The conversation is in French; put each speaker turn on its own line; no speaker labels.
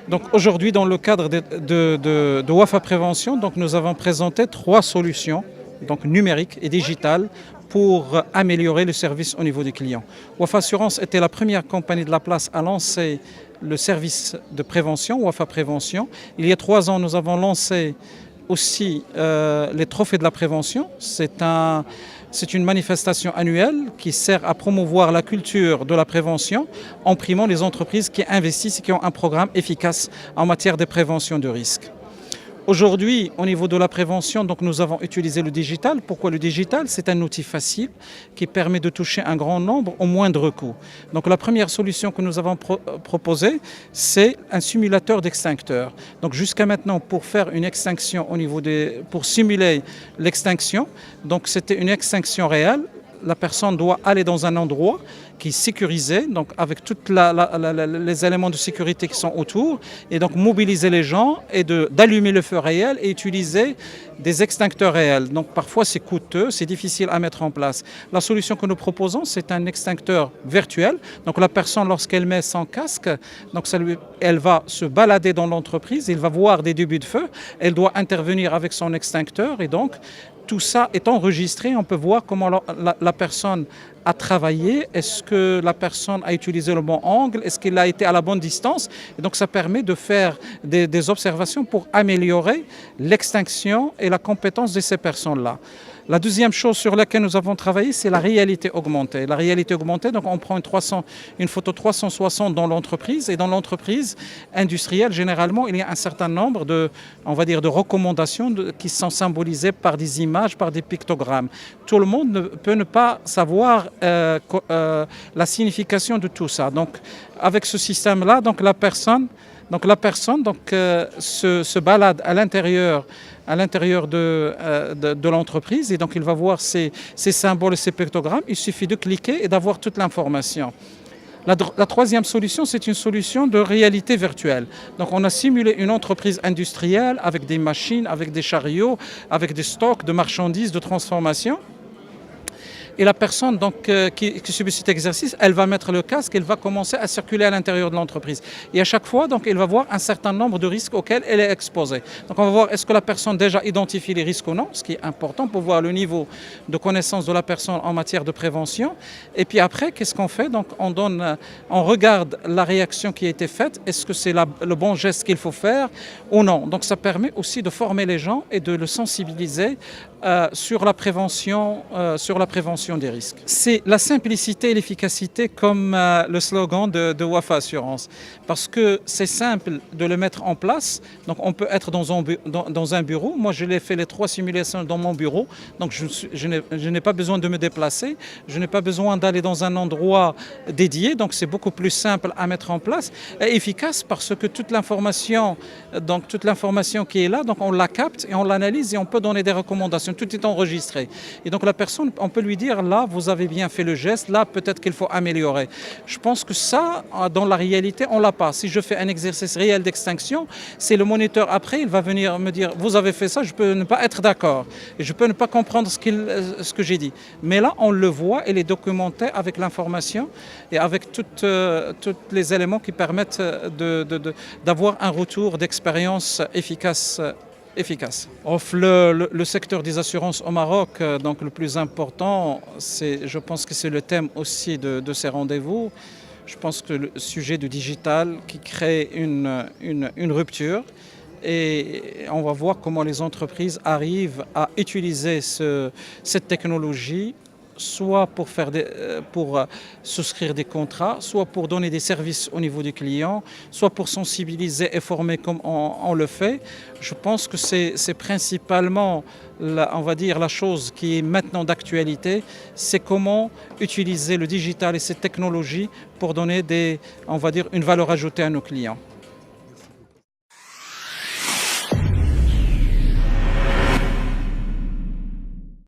Donc aujourd'hui, dans le cadre de Wafa Prévention, donc nous avons présenté trois solutions donc numériques et digitales pour améliorer le service au niveau des clients. Wafa Assurance était la première compagnie de la place à lancer le service de prévention, Wafa Prévention. Il y a 3 ans, nous avons lancé aussi les trophées de la prévention. C'est une manifestation annuelle qui sert à promouvoir la culture de la prévention en primant les entreprises qui investissent et qui ont un programme efficace en matière de prévention de risques. Aujourd'hui, au niveau de la prévention, donc nous avons utilisé le digital. Pourquoi le digital? C'est un outil facile qui permet de toucher un grand nombre au moindre coût. Donc la première solution que nous avons proposée, c'est un simulateur d'extincteur. Donc jusqu'à maintenant, pour faire une extinction pour simuler l'extinction, donc c'était une extinction réelle. La personne doit aller dans un endroit qui est sécurisé, donc avec tous les éléments de sécurité qui sont autour, et donc mobiliser les gens et d'allumer le feu réel et utiliser des extincteurs réels. Donc parfois c'est coûteux, c'est difficile à mettre en place. La solution que nous proposons, c'est un extincteur virtuel. Donc la personne, lorsqu'elle met son casque, donc elle va se balader dans l'entreprise, elle va voir des débuts de feu, elle doit intervenir avec son extincteur et donc tout ça est enregistré, on peut voir comment la personne a travaillé, est-ce que la personne a utilisé le bon angle, est-ce qu'elle a été à la bonne distance. Et donc ça permet de faire des observations pour améliorer l'extinction et la compétence de ces personnes-là. La deuxième chose sur laquelle nous avons travaillé, c'est la réalité augmentée. La réalité augmentée, donc on prend une photo 360 dans l'entreprise, et dans l'entreprise industrielle, généralement, il y a un certain nombre de recommandations qui sont symbolisées par des images, par des pictogrammes. Tout le monde ne peut pas savoir la signification de tout ça. Donc avec ce système-là, donc la personne se balade à l'intérieur de l'entreprise, et donc il va voir ces symboles et ces pictogrammes. Il suffit de cliquer et d'avoir toute l'information. La troisième solution, c'est une solution de réalité virtuelle. Donc on a simulé une entreprise industrielle avec des machines, avec des chariots, avec des stocks de marchandises, de transformation. Et la personne qui subit cet exercice, elle va mettre le casque, elle va commencer à circuler à l'intérieur de l'entreprise. Et à chaque fois, donc, elle va voir un certain nombre de risques auxquels elle est exposée. Donc on va voir est-ce que la personne déjà identifie les risques ou non, ce qui est important pour voir le niveau de connaissance de la personne en matière de prévention. Et puis après, qu'est-ce qu'on fait? Donc on regarde la réaction qui a été faite, est-ce que c'est le bon geste qu'il faut faire ou non. Donc ça permet aussi de former les gens et de le sensibiliser sur la prévention des risques. C'est la simplicité et l'efficacité comme le slogan de Wafa Assurance. Parce que c'est simple de le mettre en place. Donc on peut être dans un bureau. Moi je l'ai fait les 3 simulations dans mon bureau. Donc je n'ai pas besoin de me déplacer. Je n'ai pas besoin d'aller dans un endroit dédié. Donc c'est beaucoup plus simple à mettre en place et efficace parce que toute l'information qui est là, donc on la capte et on l'analyse et on peut donner des recommandations. Tout est enregistré. Et donc la personne, on peut lui dire là, vous avez bien fait le geste, là, peut-être qu'il faut améliorer. Je pense que ça, dans la réalité, on ne l'a pas. Si je fais un exercice réel d'extinction, c'est le moniteur après, il va venir me dire, vous avez fait ça, je peux ne pas être d'accord. Et je peux ne pas comprendre ce que j'ai dit. Mais là, on le voit, il est documenté avec l'information et avec tous les éléments qui permettent d'avoir un retour d'expérience efficace. Le secteur des assurances au Maroc, donc le plus important, je pense que c'est le thème aussi de ces rendez-vous. Je pense que le sujet du digital qui crée une rupture, et on va voir comment les entreprises arrivent à utiliser cette technologie soit pour souscrire des contrats, soit pour donner des services au niveau du client, soit pour sensibiliser et former comme on le fait. Je pense que c'est principalement, on va dire, la chose qui est maintenant d'actualité, c'est comment utiliser le digital et ces technologies pour donner on va dire, une valeur ajoutée à nos clients.